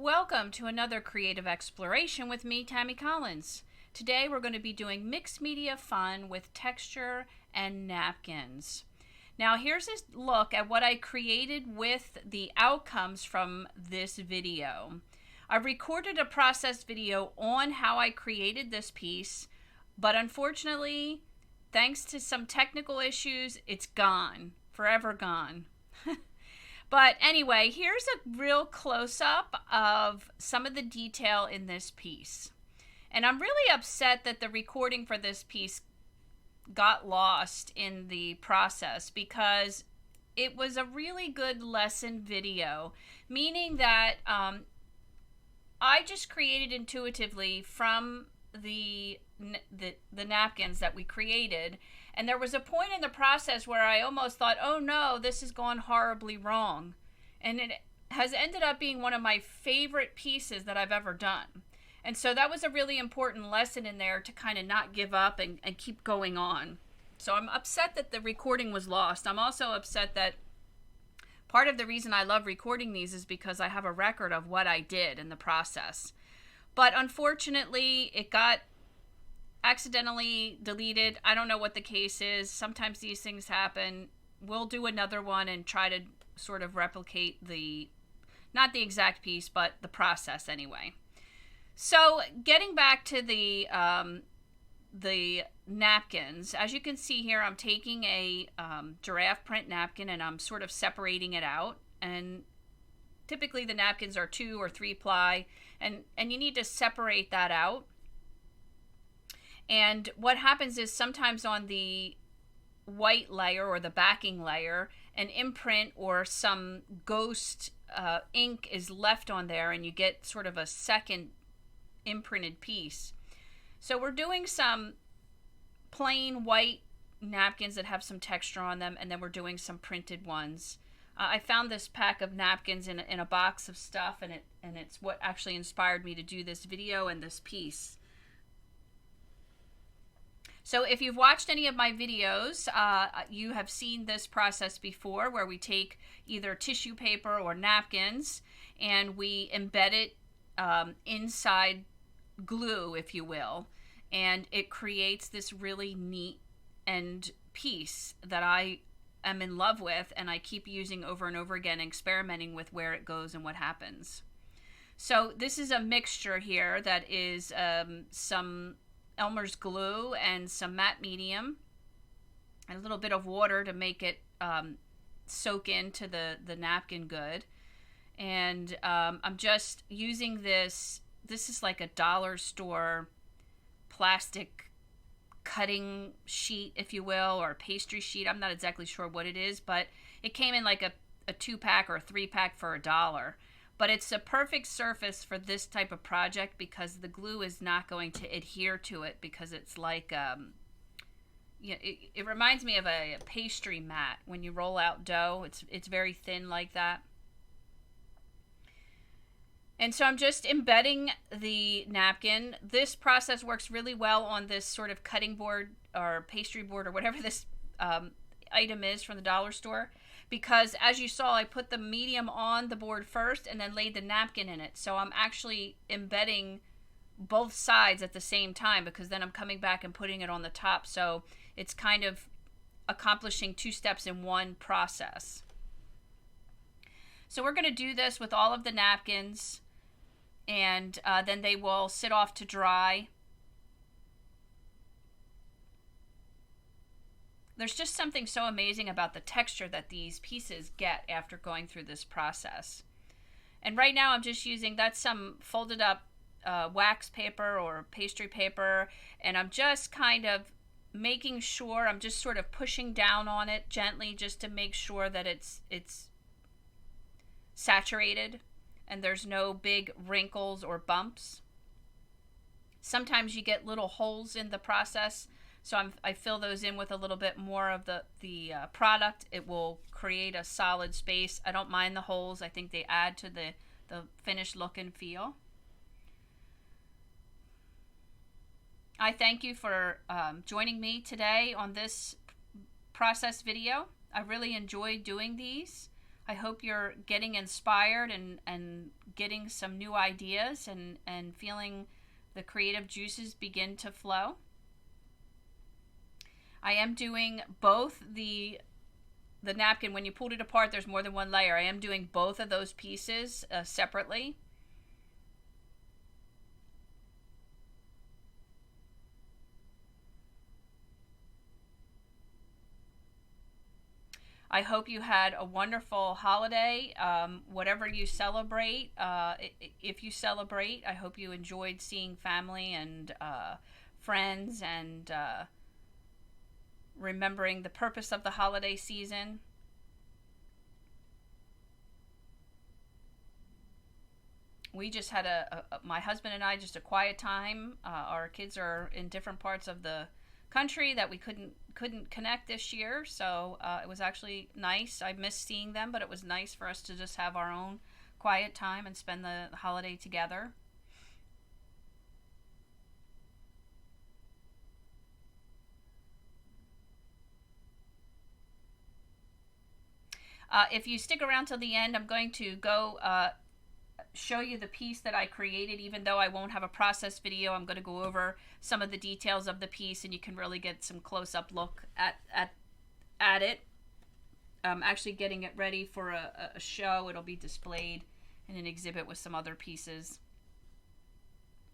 Welcome to another creative exploration with me, Tammy Collins. Today we're going to be doing mixed media fun with texture and napkins. Now here's a look at what I created with the outcomes from this video. I've recorded a process video on how I created this piece, but unfortunately, thanks to some technical issues, it's gone, forever gone. But anyway, here's a real close-up of some of the detail in this piece. And I'm really upset that the recording for this piece got lost in the process because it was a really good lesson video, meaning that I just created intuitively from the napkins that we created, and there was a point in the process where I almost thought, oh no, this has gone horribly wrong, and it has ended up being one of my favorite pieces that I've ever done. And so that was a really important lesson in there to kind of not give up and keep going on. So I'm upset that the recording was lost. I'm also upset that part of the reason I love recording these is because I have a record of what I did in the process. But unfortunately, it got accidentally deleted. I don't know what the case is. Sometimes these things happen. We'll do another one and try to sort of replicate not the exact piece, but the process anyway. So getting back to the napkins, as you can see here, I'm taking a giraffe print napkin and I'm sort of separating it out. And typically the napkins are 2 or 3 ply, and you need to separate that out. And what happens is sometimes on the white layer or the backing layer, an imprint or some ghost ink is left on there, and you get sort of a second imprinted piece. So we're doing some plain white napkins that have some texture on them, and then we're doing some printed ones. I found this pack of napkins in a box of stuff, and it's what actually inspired me to do this video and this piece. So if you've watched any of my videos, you have seen this process before, where we take either tissue paper or napkins and we embed it inside glue, if you will, and it creates this really neat end piece that I am in love with, and I keep using over and over again, experimenting with where it goes and what happens. So this is a mixture here that is some Elmer's glue and some matte medium and a little bit of water to make it soak into the napkin good. And I'm just using this is like a dollar store plastic cutting sheet, if you will, or a pastry sheet. I'm not exactly sure what it is, but it came in like a 2-pack or a 3-pack for $1. But it's a perfect surface for this type of project because the glue is not going to adhere to it, because it's like, it reminds me of a pastry mat when you roll out dough. It's very thin like that. And so I'm just embedding the napkin. This process works really well on this sort of cutting board or pastry board or whatever this item is from the dollar store, because as you saw, I put the medium on the board first and then laid the napkin in it. So I'm actually embedding both sides at the same time, because then I'm coming back and putting it on the top. So it's kind of accomplishing 2 steps in one process. So we're going to do this with all of the napkins, and then they will sit off to dry. There's just something so amazing about the texture that these pieces get after going through this process. And right now I'm just using, that's some folded up wax paper or pastry paper, and I'm just kind of making sure, I'm just sort of pushing down on it gently just to make sure that it's saturated and there's no big wrinkles or bumps. Sometimes you get little holes in the process, so I fill those in with a little bit more of the product. It will create a solid space. I don't mind the holes. I think they add to the finished look and feel. I thank you for joining me today on this process video. I really enjoyed doing these. I hope you're getting inspired and getting some new ideas and feeling the creative juices begin to flow. I am doing both the napkin. When you pulled it apart, there's more than one layer. I am doing both of those pieces separately. I hope you had a wonderful holiday. Whatever you celebrate, if you celebrate, I hope you enjoyed seeing family and friends and remembering the purpose of the holiday season. We just had my husband and I, just a quiet time. Our kids are in different parts of the country that we couldn't connect this year, so it was actually nice. I missed seeing them, but it was nice for us to just have our own quiet time and spend the holiday together. If you stick around till the end, I'm going to go show you the piece that I created. Even though I won't have a process video, I'm going to go over some of the details of the piece, and you can really get some close-up look at it. I'm actually getting it ready for a show. It'll be displayed in an exhibit with some other pieces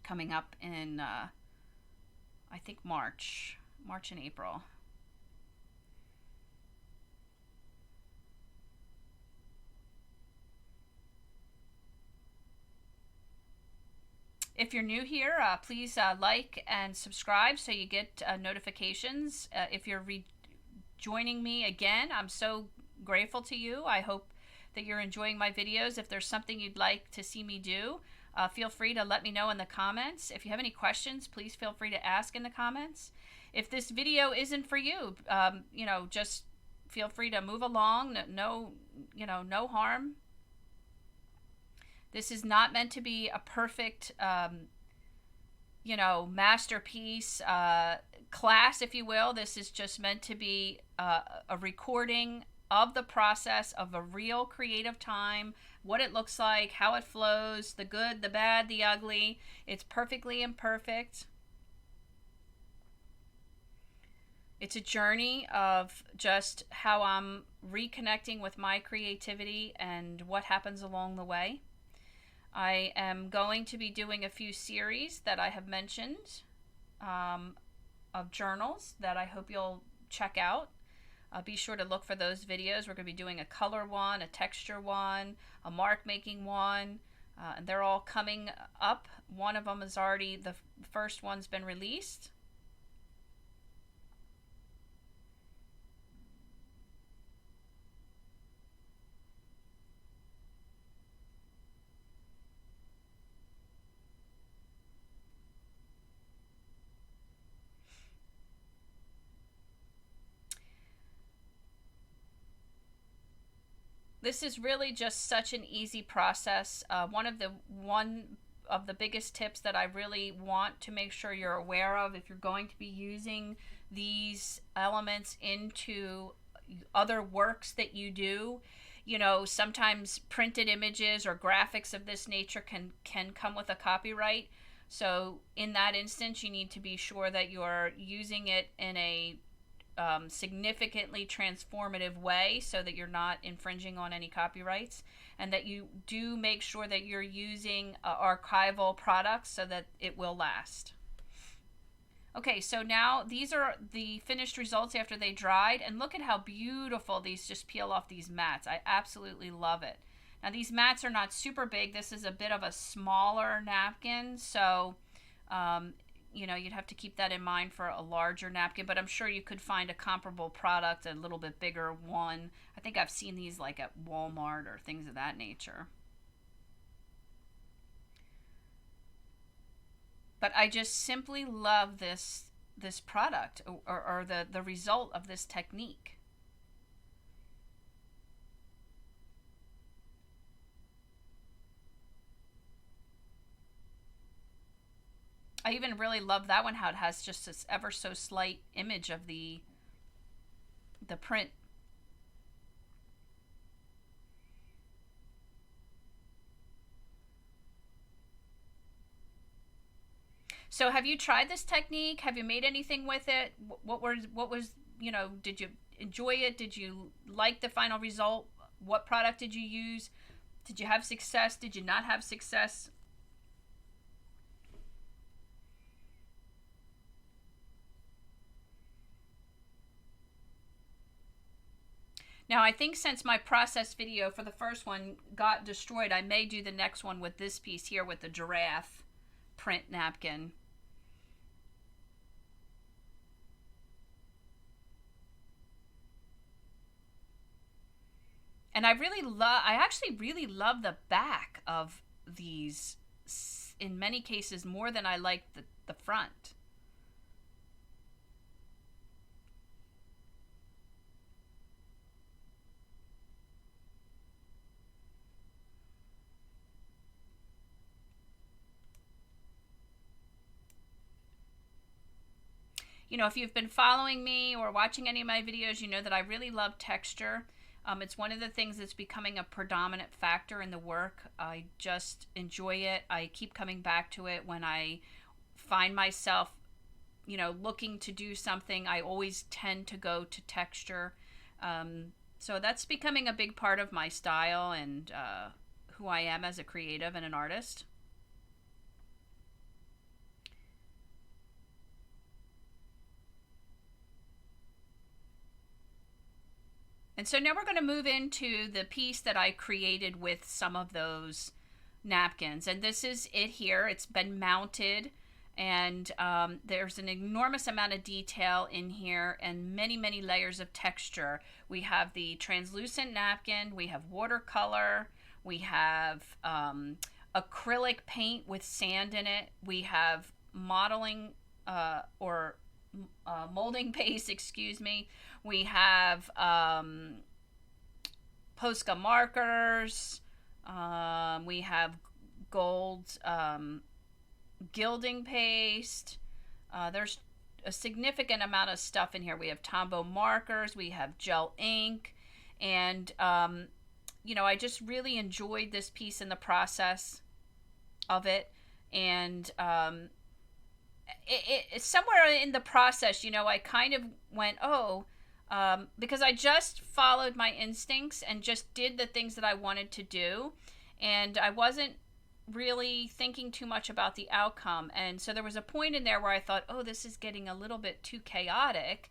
coming up in I think March and April. If you're new here, please like and subscribe so you get notifications. If you're joining me again, I'm so grateful to you. I hope that you're enjoying my videos. If there's something you'd like to see me do, feel free to let me know in the comments. If you have any questions, please feel free to ask in the comments. If this video isn't for you, just feel free to move along. No harm. This is not meant to be a perfect, masterpiece class, if you will. This is just meant to be a recording of the process of a real creative time, what it looks like, how it flows, the good, the bad, the ugly. It's perfectly imperfect. It's a journey of just how I'm reconnecting with my creativity and what happens along the way. I am going to be doing a few series that I have mentioned of journals that I hope you'll check out. Be sure to look for those videos. We're going to be doing a color one, a texture one, a mark making one, and they're all coming up. One of them is already, the first one's been released. This is really just such an easy process. One of the biggest tips that I really want to make sure you're aware of, if you're going to be using these elements into other works that you do, sometimes printed images or graphics of this nature can come with a copyright. So in that instance, you need to be sure that you're using it in a significantly transformative way so that you're not infringing on any copyrights, and that you do make sure that you're using archival products so that it will last. Okay, so now these are the finished results after they dried, and look at how beautiful these just peel off these mats. I absolutely love it. Now these mats are not super big. This is a bit of a smaller napkin, so you'd have to keep that in mind for a larger napkin, but I'm sure you could find a comparable product, a little bit bigger one. I think I've seen these like at Walmart or things of that nature. But I just simply love this product or the result of this technique. I even really love that one, how it has just this ever so slight image of the print. So have you tried this technique? Have you made anything with it? What was, did you enjoy it? Did you like the final result? What product did you use? Did you have success? Did you not have success? Now, I think since my process video for the first one got destroyed, I may do the next one with this piece here with the giraffe print napkin. And I actually really love the back of these, in many cases, more than I like the front. If you've been following me or watching any of my videos, you know that I really love texture. It's one of the things that's becoming a predominant factor in the work. I just enjoy it. I keep coming back to it when I find myself, looking to do something. I always tend to go to texture. So that's becoming a big part of my style and who I am as a creative and an artist. And so now we're going to move into the piece that I created with some of those napkins. And this is it here. It's been mounted, and there's an enormous amount of detail in here and many, many layers of texture. We have the translucent napkin, we have watercolor, we have acrylic paint with sand in it, we have modeling or molding paste, excuse me. We have Posca markers. We have gold gilding paste. There's a significant amount of stuff in here. We have Tombow markers. We have gel ink. And, I just really enjoyed this piece in the process of it. And it somewhere in the process, I kind of went, because I just followed my instincts and just did the things that I wanted to do. And I wasn't really thinking too much about the outcome. And so there was a point in there where I thought, this is getting a little bit too chaotic.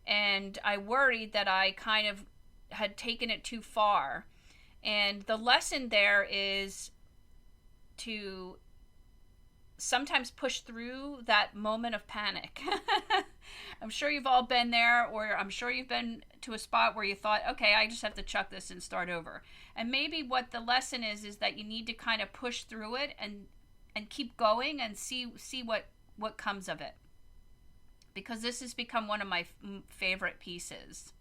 And I worried that I kind of had taken it too far. And the lesson there is to sometimes push through that moment of panic. I'm sure you've all been there, or I'm sure you've been to a spot where you thought, okay, I just have to chuck this and start over. And maybe what the lesson is that you need to kind of push through it and keep going and see what comes of it. Because this has become one of my favorite pieces.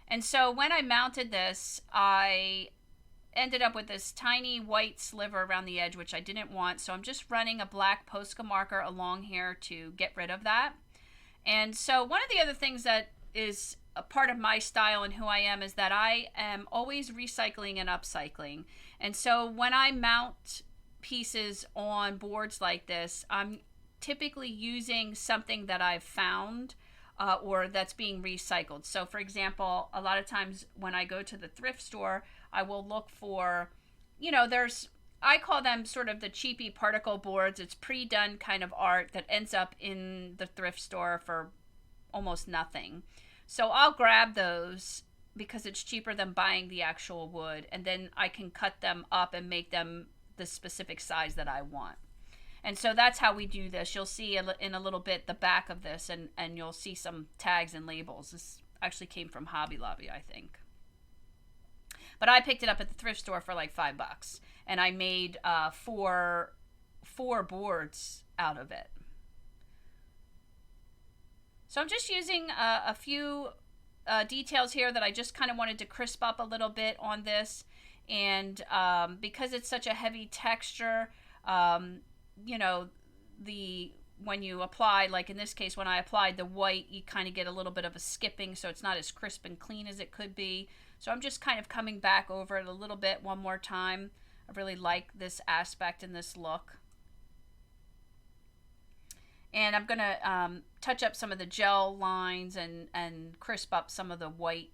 And so when I mounted this, I ended up with this tiny white sliver around the edge, which I didn't want. So I'm just running a black Posca marker along here to get rid of that. And so one of the other things that is a part of my style and who I am is that I am always recycling and upcycling. And so when I mount pieces on boards like this, I'm typically using something that I've found or that's being recycled. So for example, a lot of times when I go to the thrift store, I will look for, I call them sort of the cheapy particle boards. It's pre-done kind of art that ends up in the thrift store for almost nothing. So I'll grab those because it's cheaper than buying the actual wood, and then I can cut them up and make them the specific size that I want. And so that's how we do this. You'll see in a little bit the back of this, and you'll see some tags and labels. This actually came from Hobby Lobby, I think. But I picked it up at the thrift store for like $5, and I made four boards out of it. So I'm just using a few details here that I just kind of wanted to crisp up a little bit on this. And because it's such a heavy texture, when you apply, like in this case, when I applied the white, you kind of get a little bit of a skipping, so it's not as crisp and clean as it could be. So I'm just kind of coming back over it a little bit one more time. I really like this aspect and this look. And I'm going to touch up some of the gel lines and crisp up some of the white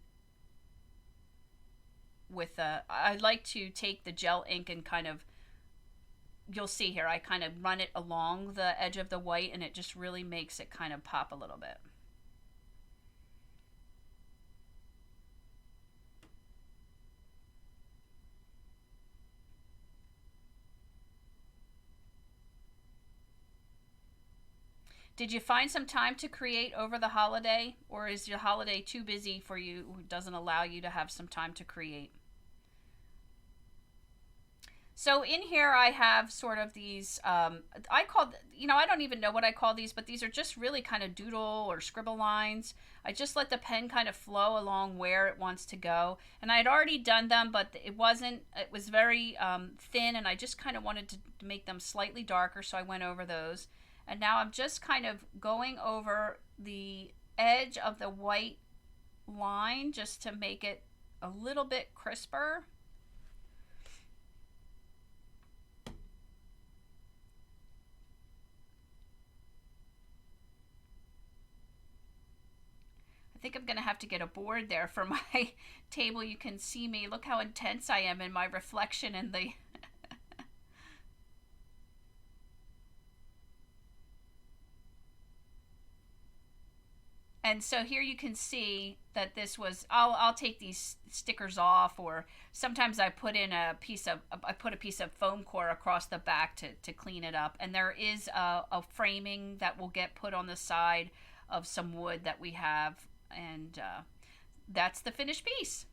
with I like to take the gel ink and kind of, you'll see here, I kind of run it along the edge of the white, and it just really makes it kind of pop a little bit. Did you find some time to create over the holiday, or is your holiday too busy for you, doesn't allow you to have some time to create? So in here I have sort of these, I call, I don't even know what I call these, but these are just really kind of doodle or scribble lines. I just let the pen kind of flow along where it wants to go. And I had already done them, but it was very thin, and I just kind of wanted to make them slightly darker, so I went over those. And now I'm just kind of going over the edge of the white line just to make it a little bit crisper. I think I'm going to have to get a board there for my table. You can see me. Look how intense I am in my reflection in the... And so here you can see that this was, I'll take these stickers off, or sometimes I put a piece of foam core across the back to clean it up. And there is a framing that will get put on the side of some wood that we have, and that's the finished piece.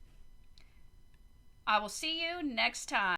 I will see you next time.